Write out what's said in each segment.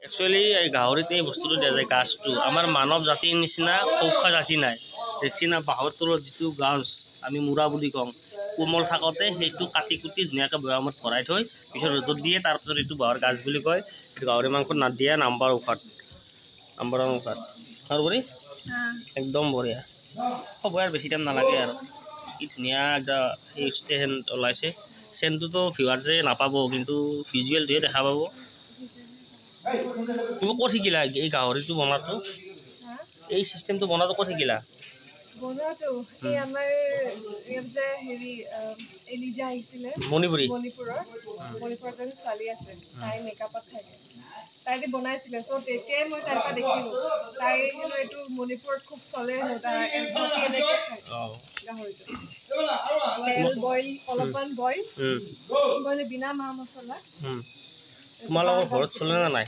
actually এই গাহৰিত এই বস্তুটো দিয়া যায় গাছটো আমাৰ মানৱ জাতিৰ নিচিনা সৌখা জাতি নাই দেখছি না বাঁহৰ তলত যিটো গাছ আমি মূৰা বুলি কওঁ কোমল থাকোঁতে সেইটো কাটি কুটি ধুনীয়াকৈ বৈয়ামত ভৰাই থৈ পিছত ৰ'দত দিয়ে তাৰপিছত এইটো বাঁহৰ গাছ বুলি কয় এইটো গাহৰি মাংসত নাদিয়া নাম্বাৰ ঔষধ তাৰোপৰি একদম বঢ়িয়া হ'ব আৰু বেছি টাইম নালাগে আৰু কি ধুনীয়া এটা এই চেণ্ট ওলাইছে চেণ্টটোতো ভিউৱাৰ্ছে নাপাব কিন্তু ভিজুৱেলটোহে দেখা পাব তুমি ক'ত শিকিলা এই গাহৰিটো বনোৱাটো এই চিষ্টেমটো বনোৱাটো ক'ত শিকিলা বনোৱাটো এই আমাৰ ইয়াত যে হেৰি এলিজা আহিছিলে মণিপুৰত এজনী ছোৱালী আছে তাই মেকআপত থাকে তাই বনাইছিলে চ' তেতিয়াই মই তাইৰ পৰা দেখিলোঁ তাই এইটো মণিপুৰত খুব চলে তাই এনেকৈ খায় গাহৰিটো তেল বইল অলপমান বইল বিনা মা মছলা তোমালোকৰ ঘৰত চলে নে নাই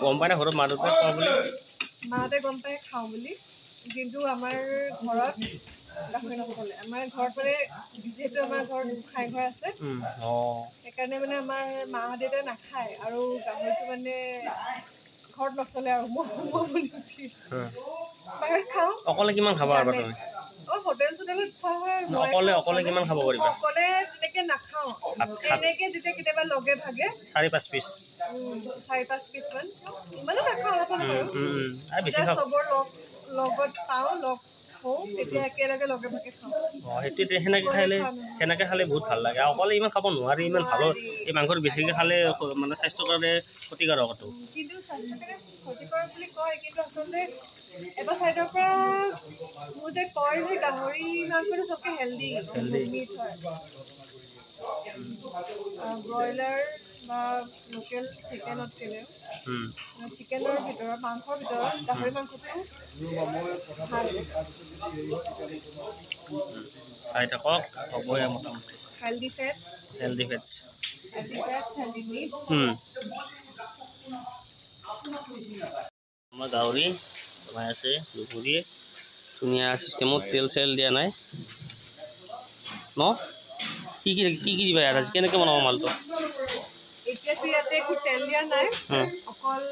গম পাই না ঘৰত মা দেউতাই খাওঁ বুলি মাহঁতে গম পাই খাওঁ বুলি কিন্তু আমাৰ ঘৰত গাহৰি নচলে আমাৰ ঘৰত মানে যিহেতু আমাৰ ঘৰত গোসাঁই ঘৰ আছে সেইকাৰণে মানে আমাৰ মা দেউতাই নাখায় আৰু গাহৰিটো মানে ঘৰত নচলে আৰু বাহিৰত খাওঁ অকলে কিমান খাবা আৰু তুমি হোটেল চোটেলত খোৱা হয় অকলে কিমান খাব পাৰিবা অকলে তেনেকে নাখাওঁ এনেকে যেতিয়া কেতিয়াবা লগে ভাগে 4-5 পিচ 4-5 পিচ মান ইমানো নাখাওঁ অলপ চবৰ লগত পাওঁ লগ হওঁ তেতিয়া একেলগে লগে ভাগে খাওঁ সেইটো সেনেকৈ খালে বহুত ভাল লাগে অকলে ইমান খাব নোৱাৰি ইমান ভাল এই মাংসটো বেছিকৈ খালে মানে স্বাস্থ্যৰ কাৰণে ক্ষতিকাৰকটো কিন্তু স্বাস্থ্যৰ কাৰণে ক্ষতিকাৰক বুলি কয় কিন্তু আচলতে এটা চাইডৰ পৰা বহুতে কয় যে গাহৰি মাংসটো চবকে হেল্ডি মিট হয় ব্ৰইলাৰ বা লোকেল চিকেনতকৈ চিকেনৰ ভিতৰত মাংসৰ ভিতৰত গাহৰি মাংসটো ভাল চাই থাকক হ'বই মোটামুটি হেল্ডি ফেটছ হেল্ডি মিট আমাৰ গাহৰি বনাই আছে দুপৰীয়ে ধুনীয়া চিষ্টেমত তেল চেল দিয়া নাই ন কি দিবা ইয়াত আজি কেনেকৈ বনাব মালটো এতিয়াতো ইয়াতে একো তেল দিয়া নাই অকল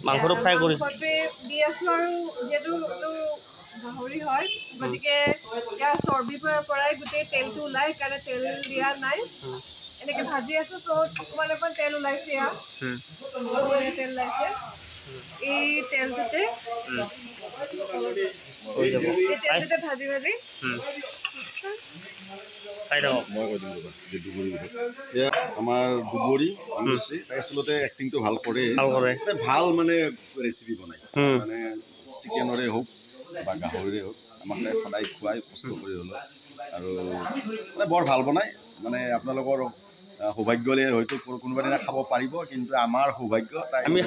মাংসটো ফ্ৰাই কৰি দি আছোঁ আৰু যিহেতু গাহৰি হয় গতিকে ইয়াৰ চৰ্বিৰ পৰাই গোটেই তেলটো ওলাই সেইকাৰণে তেল দিয়া নাই এনেকৈ ভাজি আছোঁ চ' অকণমান তেল ওলাইছে ইয়াত তেল ওলাইছে এই তেলটোতে ভাজি আমাৰ দুবৰি আচলতে এক্টিংটো ভাল কৰে ভাল মানে ৰেচিপি বনায় মানে চিকেনৰে হওক বা গাহৰিৰে হওক আমাক সদায় খুৱাই কষ্ট কৰি হ'লেও আৰু মানে বৰ ভাল বনায় মানে আপোনালোকৰ সৌভাগ্যলে হয়তো কোনোবা দিনা খাব পাৰিব কিন্তু আমাৰ সৌভাগ্য তাই আমি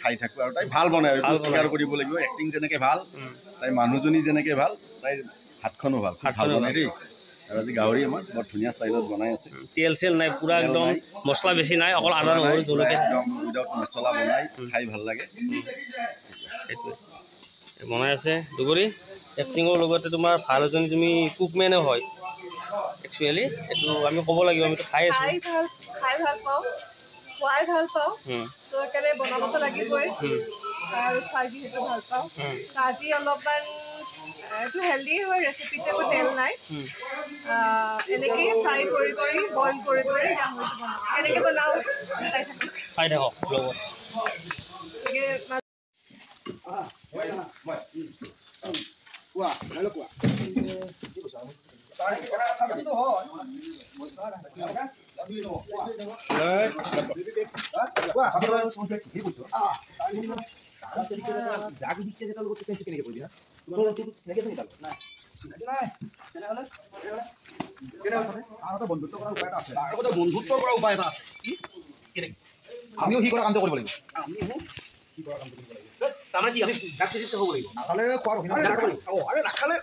খাই থাকোঁ আৰু তাই ভাল বনায় আৰু স্বীকাৰ কৰিব লাগিব এক্টিং যেনেকৈ ভাল তাই মানুহজনী যেনেকৈ ভাল তাইৰ হাতখনো ভাল বনায় দেই আৰু আজি গাহৰি আমাৰ বৰ ধুনীয়া ষ্টাইলত বনাই আছে তেল চেল নাই পুৰা একদম মছলা বেছি নাই অকল আদা নহৰু জলকীয়া একদম উইদাউট মছলা বনাই খাই ভাল লাগে সেইটোৱে বনাই আছে দুবৰি এক্টিঙৰ লগতে তোমাৰ ভাল এজনী তুমি কুকমেনো হয় একচুৱেলি এইটো আমি ক'ব লাগিব আমিতো খাই আছোঁ খাই ভাল পাওঁ খুৱাই ভাল পাওঁ ত' সেইকাৰণে বনাবতো লাগিবই আৰু খাই যিহেতু ভাল পাওঁ আজি অলপমান এইটো হেল্ডি হয় ৰেচিপিটো একো তেল নাই এনেকেই ফ্ৰাই কৰি বইল কৰি গাহৰিটো বনাওঁ এনেকৈ বনাওঁ চাই থাকক লগত বন্ধুত্ব কৰা উপায় এটা আছে আমিও সি কৰা কামটো কৰিব লাগিব তাৰমানে কি আমি গাছ চিষ্টেম হ'ব লাগিব নাখালে খোৱাৰ অভিনয় নাখালে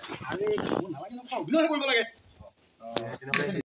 অভিনয় কৰিব লাগে